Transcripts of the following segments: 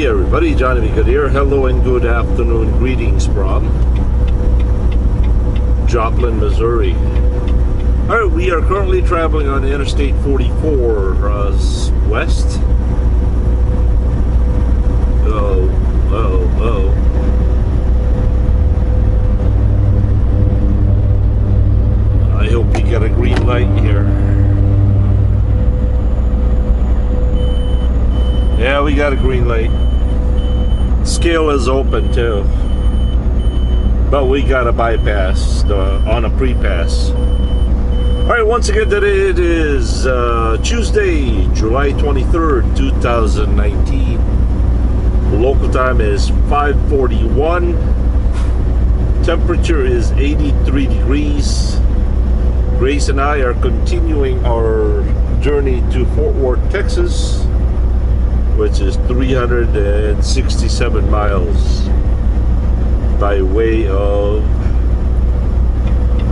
Hey everybody, Johnny B. Good here. Hello and good afternoon. Greetings from Joplin, Missouri. Alright, we are currently traveling on Interstate 44 west. I hope you got a green light here. Yeah, we got a green light. Scale is open too, but we got a bypass on a pre-pass. All right, once again, today it is Tuesday, July 23rd, 2019. The local time is 5:41. Temperature is 83 degrees. Grace and I are continuing our journey to Fort Worth, Texas, which is 367 miles by way of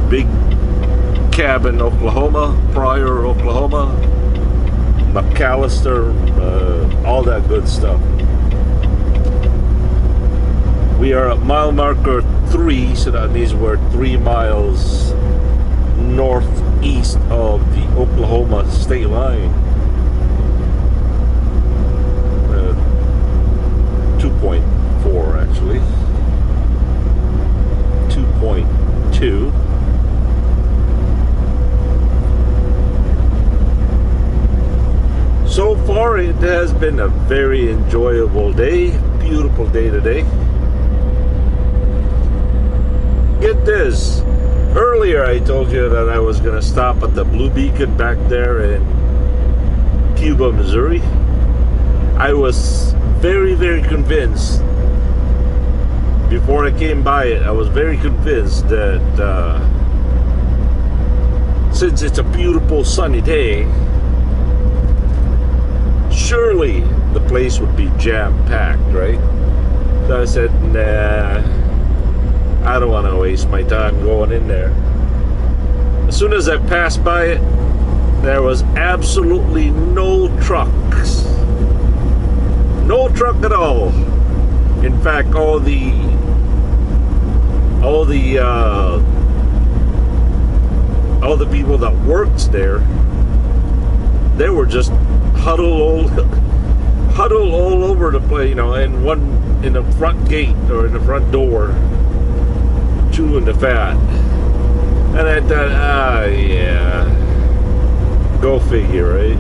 Big Cabin, Oklahoma, Pryor, Oklahoma, McAllister, all that good stuff. We are at mile marker 3, so that means we're 3 miles northeast of the Oklahoma state line. 2.4 actually. 2.2. So far it has been a very enjoyable day. Beautiful day today. Get this. Earlier I told you that I was going to stop at the Blue Beacon back there in Cuba, Missouri. I was very, very convinced, before I came by it, I was very convinced that since it's a beautiful sunny day, surely the place would be jam-packed, right? So I said, nah, I don't want to waste my time going in there. As soon as I passed by it, there was absolutely no trucks. No truck at all. In fact, all the people that worked there, they were just huddled all over the place, you know, in the front gate or in the front door, chewing the fat. And I thought, yeah, go figure, right?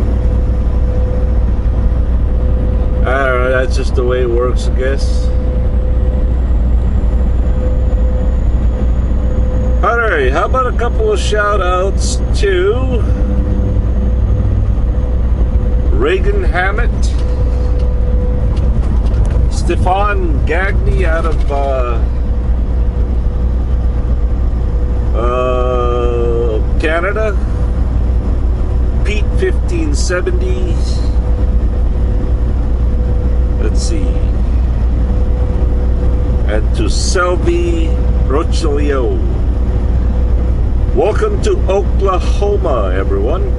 I don't know, that's just the way it works, I guess. Alright, how about a couple of shout outs to Reagan Hammett, Stefan Gagny out of Canada, Pete 1570. Let's see. And to Selby Rochelio. Welcome to Oklahoma, everyone.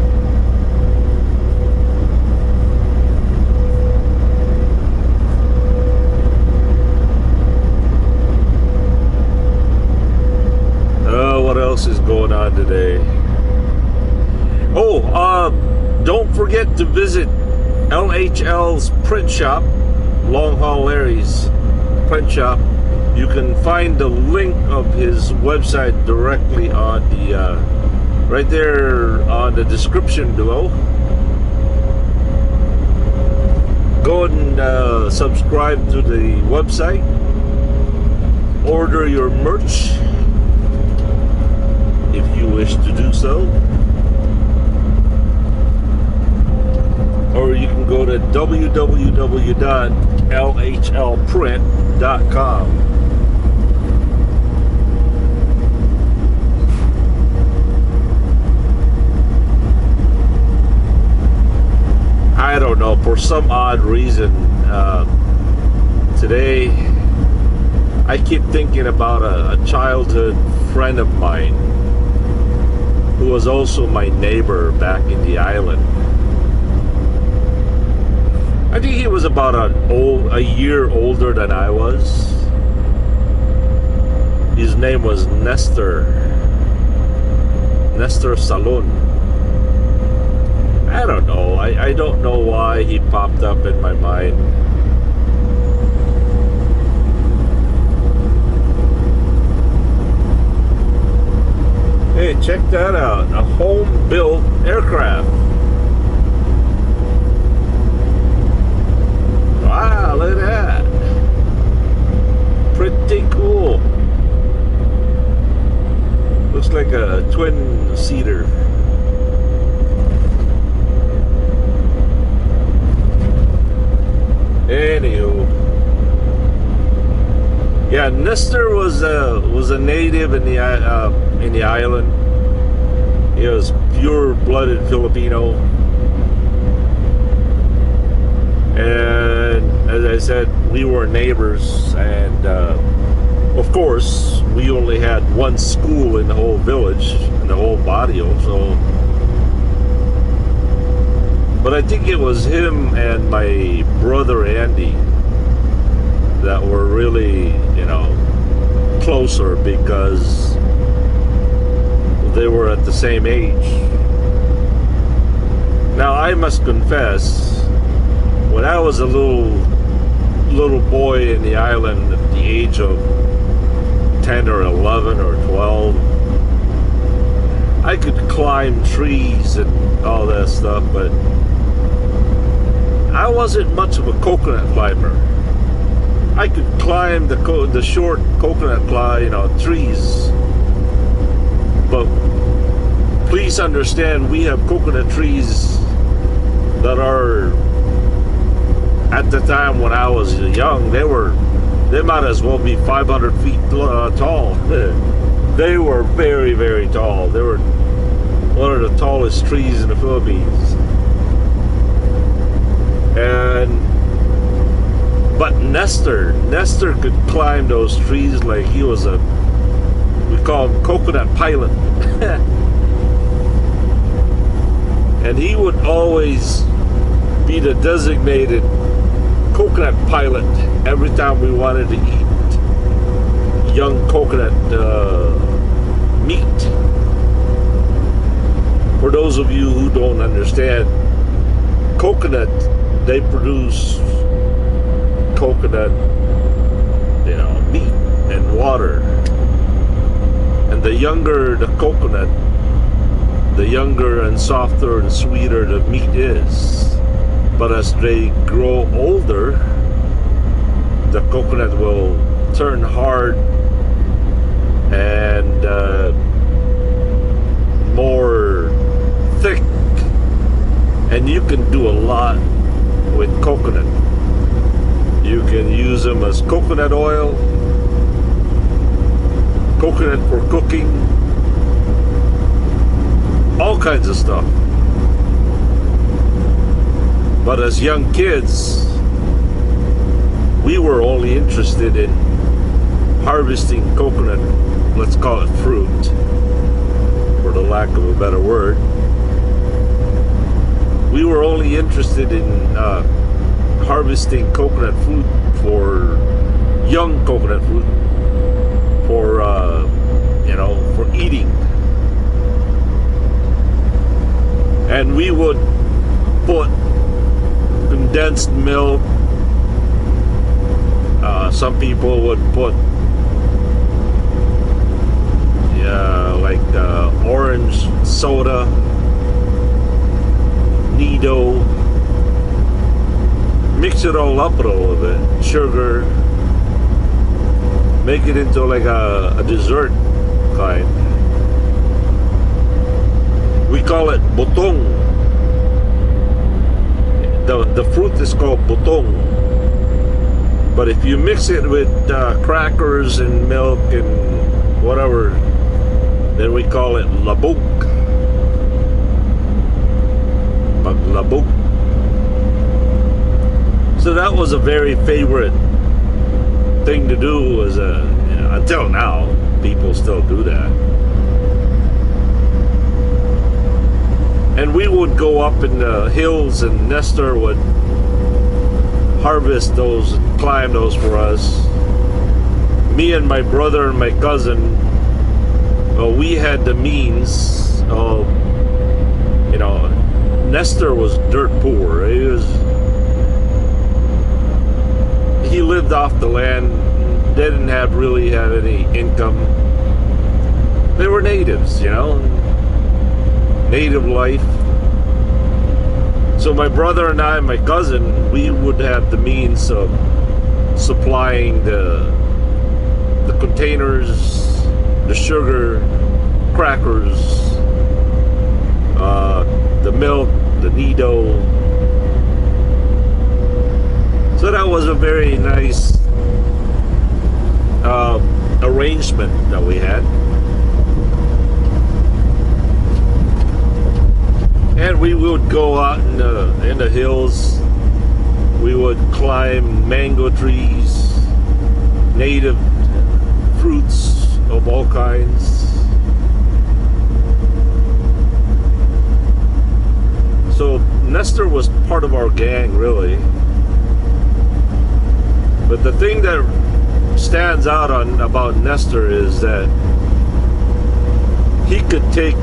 What else is going on today? Don't forget to visit LHL's print shop, Long Haul Larry's print shop. You can find the link of his website directly on the right there on the description below. Go and subscribe to the website. Order your merch if you wish to do so. Or you can go to www.lhlprint.com. I don't know, for some odd reason, today I keep thinking about a childhood friend of mine who was also my neighbor back in the island. I think he was about a year older than I was. His name was Nestor Salon. I don't know. I don't know why he popped up in my mind. Hey, check that out. A home-built aircraft. Wow, look at that. Pretty cool. Looks like a twin-seater. Anywho, yeah, Nestor was a native in the island. He was pure-blooded Filipino, and as I said, we were neighbors. And of course, we only had one school in the whole village, in the whole barrio. So, but I think it was him and my brother Andy that were really, closer, because they were at the same age. Now, I must confess, when I was a little boy in the island at the age of 10 or 11 or 12, I could climb trees and all that stuff, but I wasn't much of a coconut climber. I could climb the short coconut trees, but please understand, we have coconut trees that are, at the time when I was young, they might as well be 500 feet tall. They were very, very tall. They were one of the tallest trees in the Philippines. But Nestor could climb those trees like he was we call him coconut pilot. And he would always be the designated coconut pilot every time we wanted to eat young coconut meat. For those of you who don't understand, coconut, they produce coconut, meat and water. And the younger the coconut, the younger and softer and sweeter the meat is. But as they grow older, the coconut will turn hard and more thick. And you can do a lot with coconut. You can use them as coconut oil, coconut for cooking, all kinds of stuff. But as young kids, we were only interested in harvesting coconut, let's call it fruit, for the lack of a better word. We were only interested in harvesting coconut fruit, for young coconut fruit, for for eating. And we would put condensed milk. Some people would put orange soda, Nido, mix it all up a little bit, sugar, make it into like a dessert kind. We call it botong. The fruit is called botong. But if you mix it with crackers and milk and whatever, then we call it labok. Labok. So that was a very favorite thing to do. Until now, people still do that. And we would go up in the hills, and Nestor would harvest those, climb those for us. Me and my brother and my cousin, well, we had the means of, you know, Nestor was dirt poor. He lived off the land, didn't really have any income. They were natives, you know, native life. So my brother and I, my cousin, we would have the means of supplying the containers, the sugar, crackers, the milk, the needle. So that was a very nice arrangement that we had. And we would go out in the hills. We would climb mango trees, native fruits of all kinds. So Nestor was part of our gang, really. But the thing that stands out about Nestor is that he could take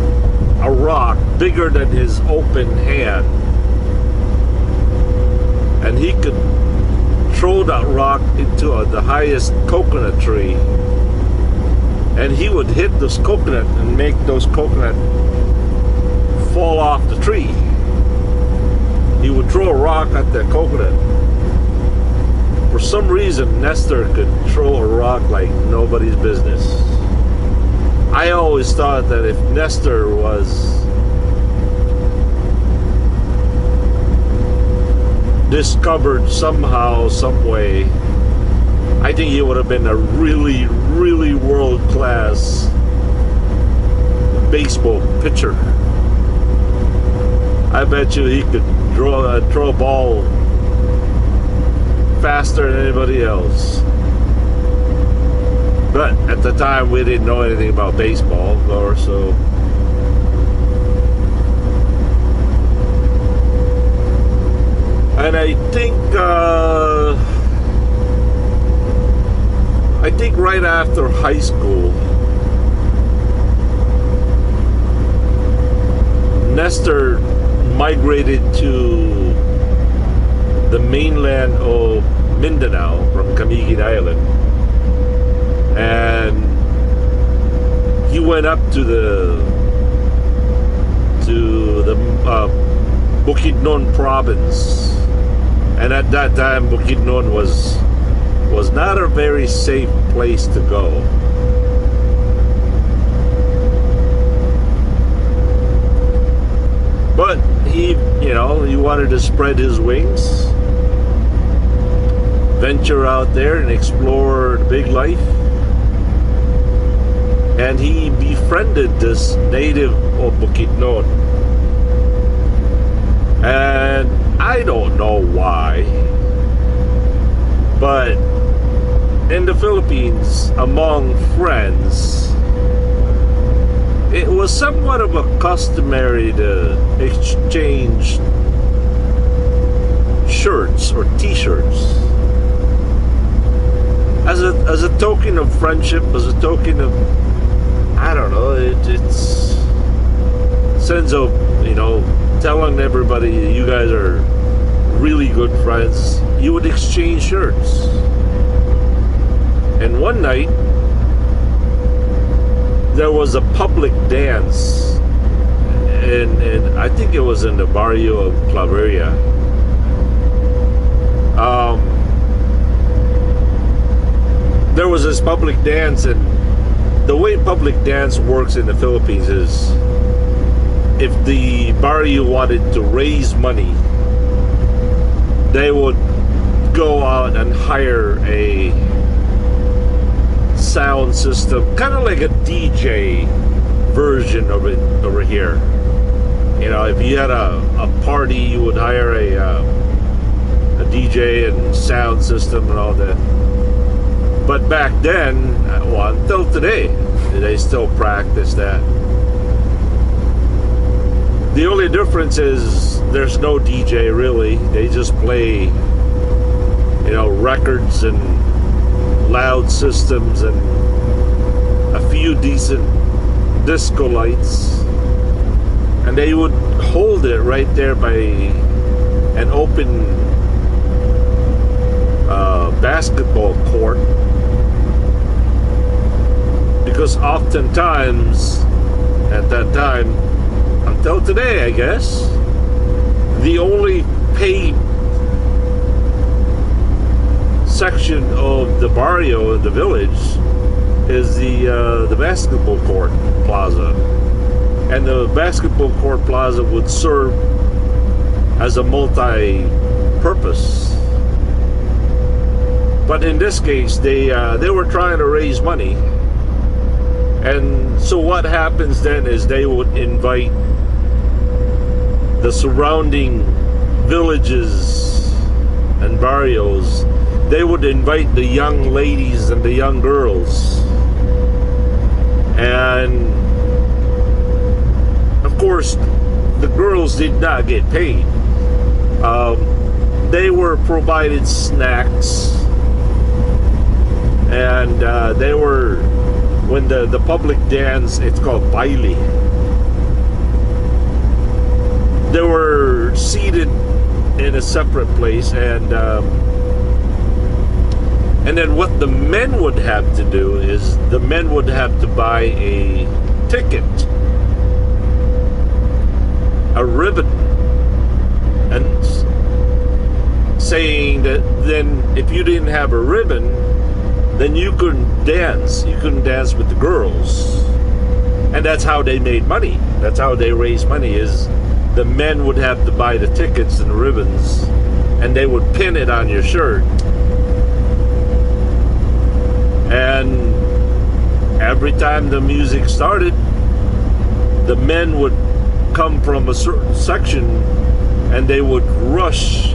a rock bigger than his open hand, and he could throw that rock into the highest coconut tree, and he would hit this coconut and make those coconut fall off the tree. He would throw a rock at the coconut. For some reason, Nestor could throw a rock like nobody's business. I always thought that if Nestor was discovered somehow, some way, I think he would have been a really, really world-class baseball pitcher. I bet you he could throw a ball faster than anybody else. But at the time, we didn't know anything about baseball, or so. And I think right after high school, Nestor migrated to the mainland of Mindanao from Camiguin Island, and he went up to the Bukidnon province, and at that time Bukidnon was not a very safe place to go. But he wanted to spread his wings, venture out there and explore the big life. And he befriended this native of Bukidnon. And I don't know why, but in the Philippines, among friends, it was somewhat of a customary to exchange shirts or t-shirts as a token of friendship, as a token of, I don't know, it's sense of, telling everybody you guys are really good friends. You would exchange shirts. And one night there was a public dance, and I think it was in the barrio of Claveria. There was this public dance, and the way public dance works in the Philippines is, if the barrio wanted to raise money, they would go out and hire a sound system, kind of like a DJ version of it over here. If you had a party, you would hire a DJ and sound system and all that. But back then, well, until today, they still practice that. The only difference is there's no DJ really. They just play records and loud systems and a few decent disco lights, and they would hold it right there by an open basketball court, because oftentimes at that time, until today I guess, the only paid section of the barrio in the village is the basketball court plaza, and the basketball court plaza would serve as a multi-purpose. But in this case, they were trying to raise money, and so what happens then is they would invite the surrounding villages and barrios. They would invite the young ladies and the young girls, and of course the girls did not get paid. They were provided snacks, and they were, when the public dance, it's called baile, they were seated in a separate place, and then what the men would have to do is the men would have to buy a ticket, a ribbon, and saying that then if you didn't have a ribbon, then you couldn't dance. You couldn't dance with the girls. And that's how they made money. That's how they raised money, is the men would have to buy the tickets and the ribbons, and they would pin it on your shirt. And every time the music started, the men would come from a certain section, and they would rush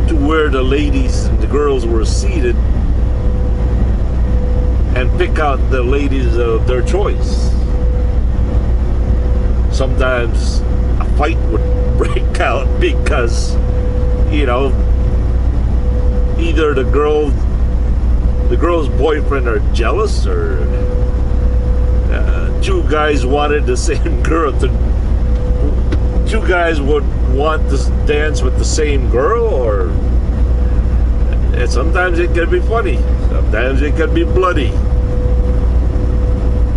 to where the ladies and the girls were seated and pick out the ladies of their choice. Sometimes a fight would break out because, either the girl's boyfriend are jealous, or two guys wanted the same girl two guys would want to dance with the same girl, or and sometimes it can be funny, sometimes it can be bloody.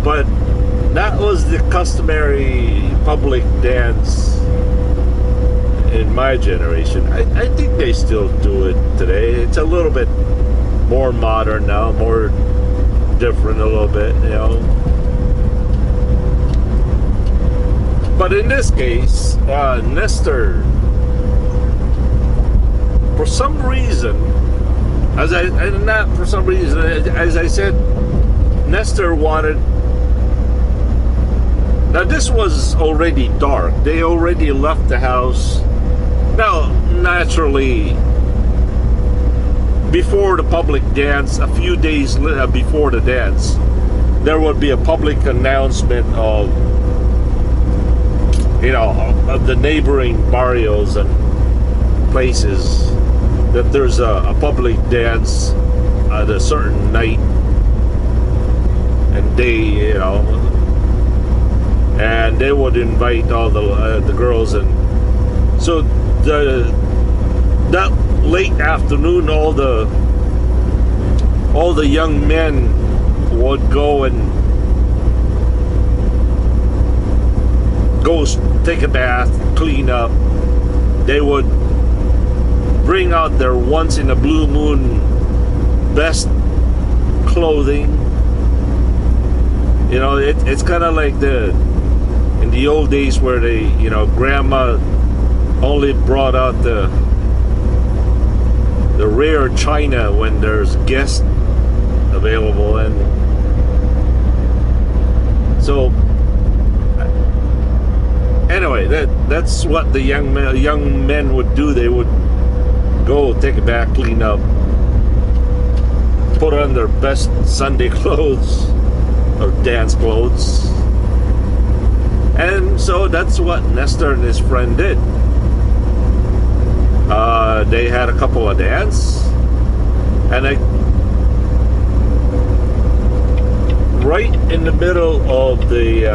But that was the customary public dance in my generation. I think they still do it today. It's a little bit more modern now, more different a little bit, But in this case, Nestor, for some reason, as I said, Nestor wanted. Now this was already dark. They already left the house. Now, naturally, before the public dance, a few days before the dance, there would be a public announcement of the neighboring barrios and places that there's a public dance at a certain night and day, and they would invite all the girls, and so that late afternoon, all the young men would go take a bath, clean up. They would bring out their once in a blue moon best clothing. It's kind of like in the old days where grandma only brought out the rare china when there's guests available, and so anyway, that's what the young men would do. They would go take a bath, clean up, put on their best Sunday clothes or dance clothes, and so that's what Nestor and his friend did. They had a couple of dance, And right in the middle of the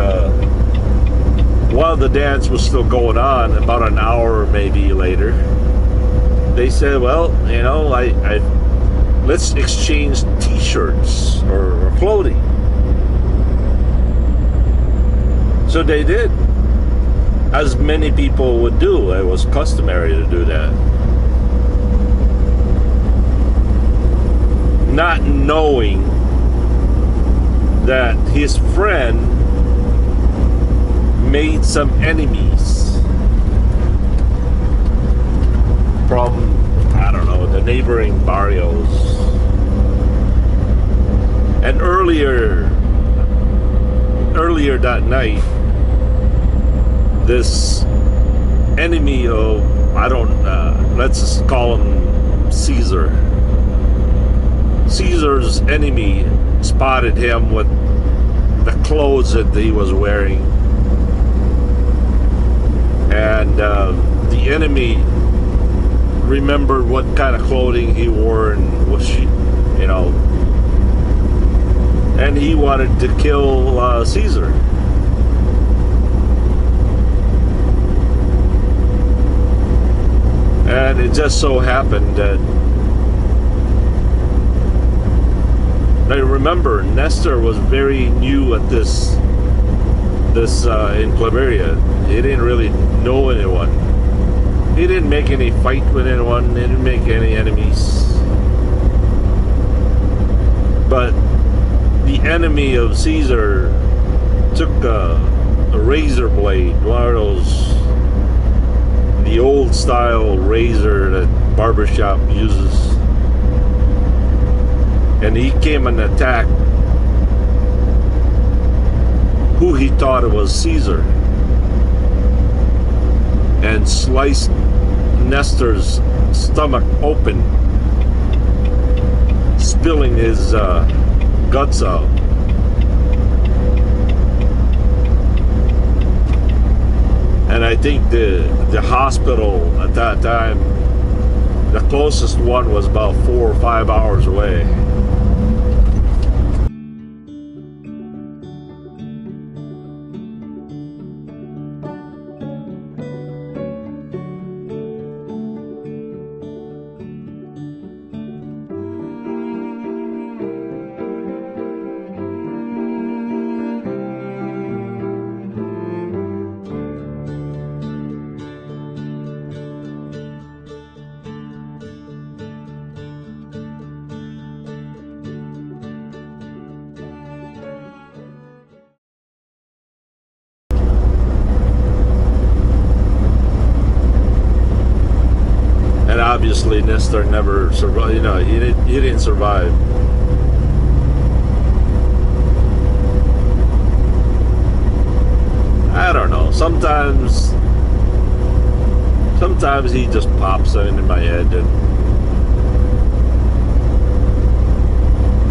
while the dance was still going on, about an hour maybe later, they said, well, you know, I let's exchange t-shirts or clothing. So they did, as many people would do. It was customary to do that, not knowing that his friend made some enemies from, I don't know, the neighboring barrios. And earlier that night, this enemy of, I don't, let's just call him Caesar. Caesar's enemy spotted him with the clothes that he was wearing. And the enemy remembered what kind of clothing he wore and what she, you know, and he wanted to kill Caesar. And it just so happened that I remember Nestor was very new at this in Claveria. He didn't really know anyone. He didn't make any fight with anyone. He didn't make any enemies. But the enemy of Caesar took a razor blade, one of those, the old style razor that barbershop uses, and he came and attacked who he thought it was Caesar, and sliced Nestor's stomach open, spilling his guts out. And I think the hospital at that time, the closest one was about 4 or 5 hours away. Obviously, Nestor never survived. You know, he didn't survive. I don't know. Sometimes he just pops into my head and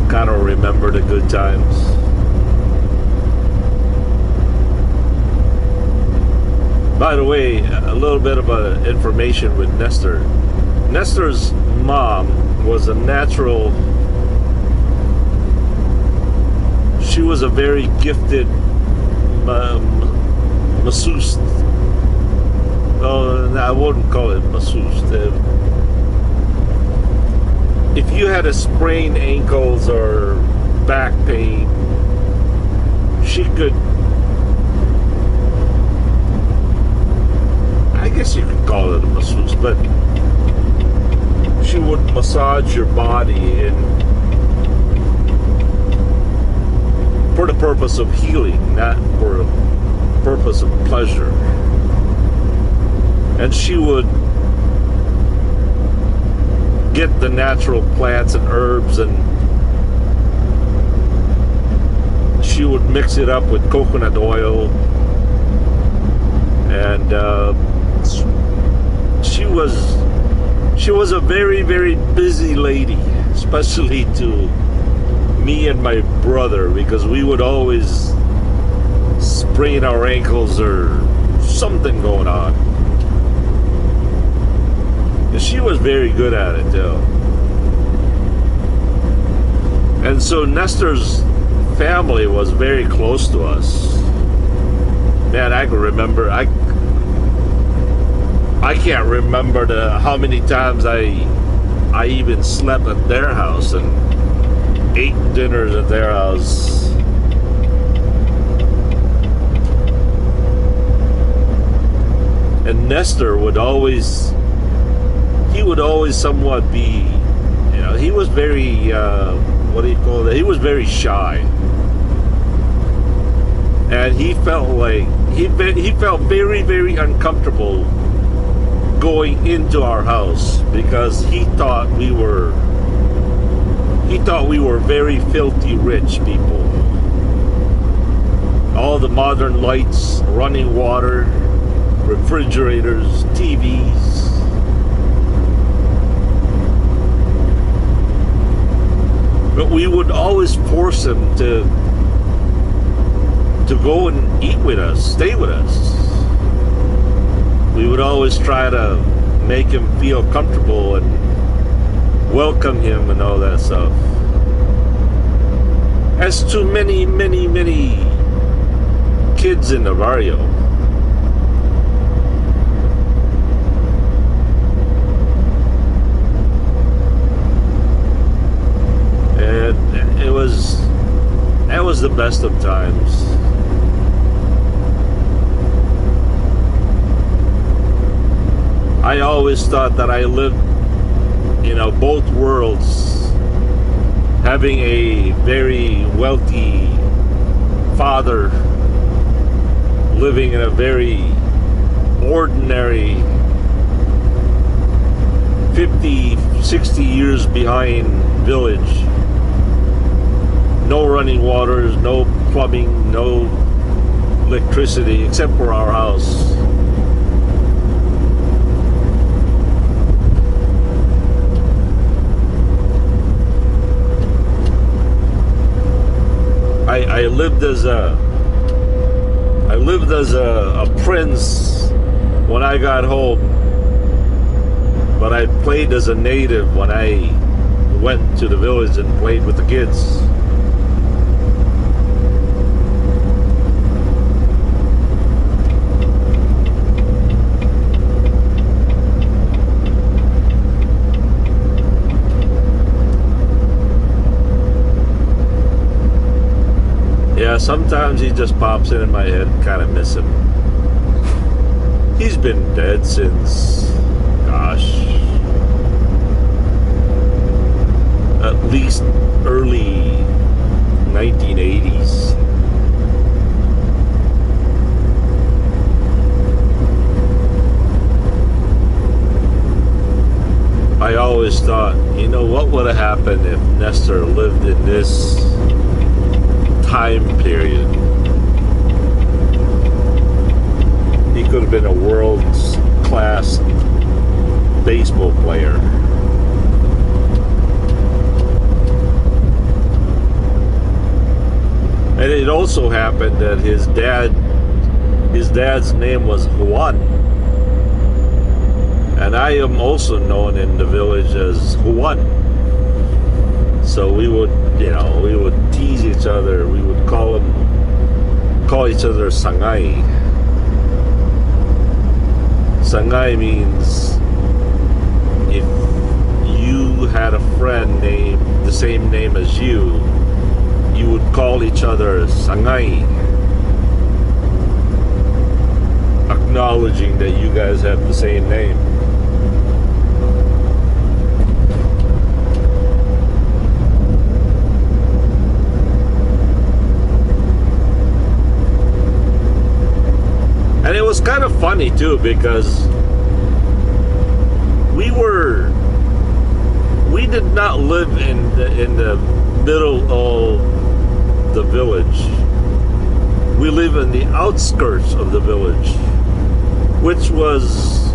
kind of remember the good times. By the way, a little bit of information with Nestor. Nestor's mom was a natural. She was a very gifted masseuse. Oh, I wouldn't call it masseuse. If you had a sprained ankles or back pain, she could, I guess you could call it a masseuse, but she would massage your body and for the purpose of healing, not for the purpose of pleasure. And she would get the natural plants and herbs, and she would mix it up with coconut oil, and she was a very, very busy lady, especially to me and my brother, because we would always sprain our ankles or something going on. And she was very good at it, though. And so Nestor's family was very close to us. Man, I can remember. I can't remember how many times I even slept at their house and ate dinners at their house. And Nestor would always somewhat be, he was very, what do you call it? He was very shy. And he felt like, he felt very, very uncomfortable going into our house because he thought we were very filthy rich people. All the modern lights, running water, refrigerators, TVs. But we would always force him to go and eat with us, stay with us. We would always try to make him feel comfortable and welcome him and all that stuff. As to many, many, many kids in the barrio. And that was the best of times. I always thought that I lived, both worlds, having a very wealthy father living in a very ordinary 50, 60 years behind village. No running waters, no plumbing, no electricity, except for our house. I lived as a prince when I got home, but I played as a native when I went to the village and played with the kids. Yeah, sometimes he just pops in my head, kind of miss him. He's been dead since, gosh, at least early 1980s. I always thought, what would have happened if Nestor lived in this time period? He could have been a world's class baseball player. And it also happened that his dad's name was Juan. And I am also known in the village as Juan. So we would tease each other. We would call each other Sangay. Sangay means if you had a friend named the same name as you would call each other Sangay, acknowledging that you guys have the same name. And it was kind of funny too, because we did not live in the middle of the village. We live in the outskirts of the village, which was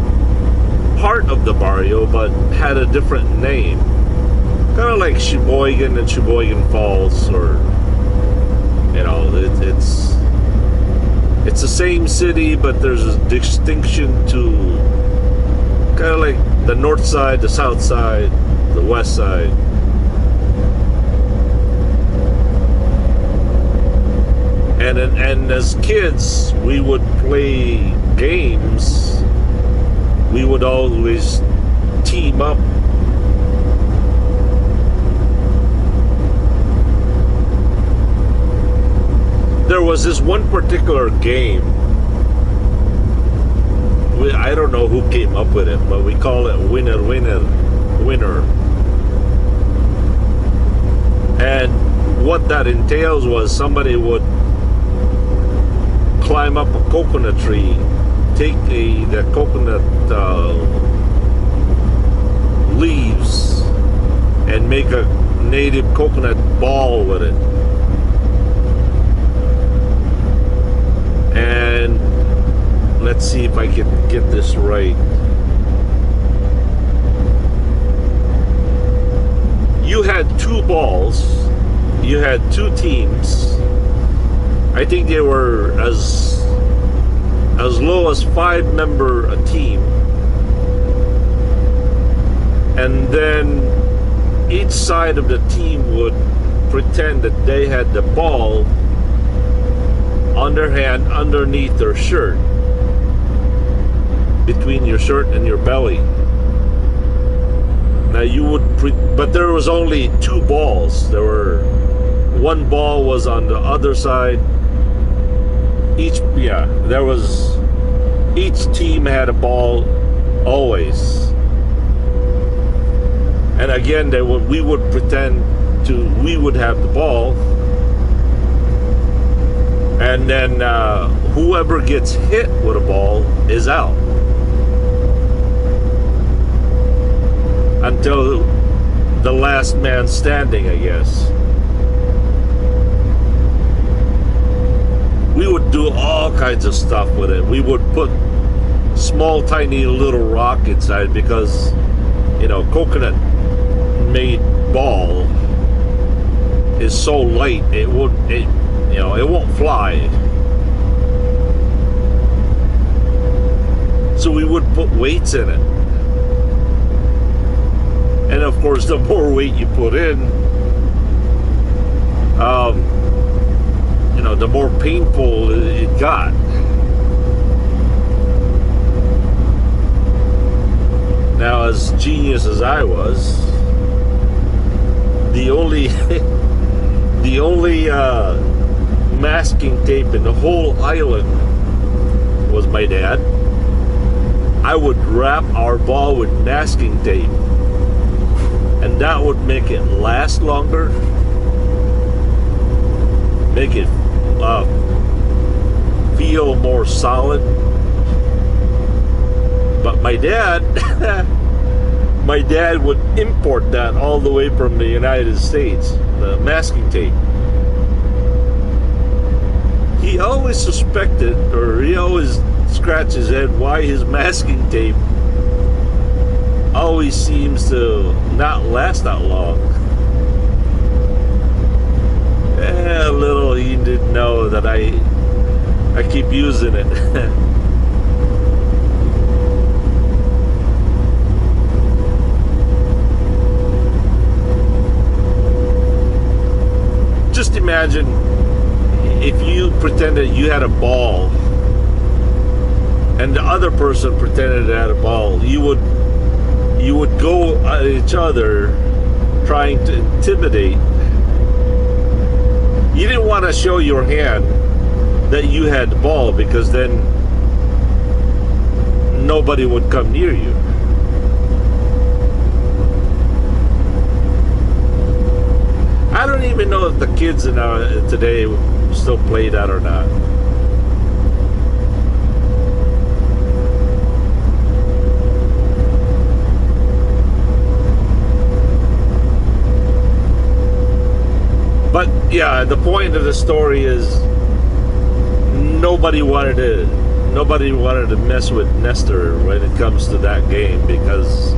part of the barrio but had a different name, kind of like Sheboygan and Sheboygan Falls, or it's the same city, but there's a distinction to kind of like the north side, the south side, the west side. And as kids, we would play games. We would always team up. There was this one particular game. I don't know who came up with it, but we call it winner, winner, winner. And what that entails was somebody would climb up a coconut tree, take the coconut leaves, and make a native coconut ball with it. And let's see if I can get this right. You had two balls. You had two teams. I think they were as low as 5 member a team. And then each side of the team would pretend that they had the ball on their hand underneath their shirt, between your shirt and your belly. Now you would, but there was only 2 balls. There were, one ball was on the other side. Each team had a ball always. And again, we would pretend we would have the ball. And then whoever gets hit with a ball is out. Until the last man standing, I guess. We would do all kinds of stuff with it. We would put small, tiny little rock inside because, coconut made ball is so light it won't fly. So we would put weights in it. And of course, the more weight you put in, the more painful it got. Now, as genius as I was, the only masking tape in the whole island was my dad. I would wrap our ball with masking tape, and that would make it last longer, make it feel more solid. But my dad would import that all the way from the United States, the masking tape. He always suspected, or he always scratched his head, why his masking tape always seems to not last that long. Little he didn't know that I keep using it. Just imagine if you pretended you had a ball and the other person pretended they had a ball. You would go at each other trying to intimidate. You didn't want to show your hand that you had the ball, because then nobody would come near you. I don't even know if the kids today still play that or not. But yeah, the point of the story is nobody wanted to mess with Nestor when it comes to that game, because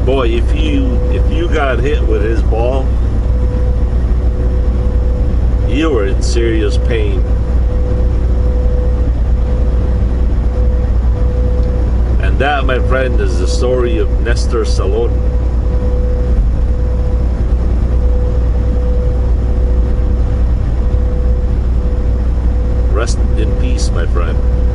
boy, if you got hit with his ball, you were in serious pain. And that, my friend, is the story of Nestor Salon. my friend.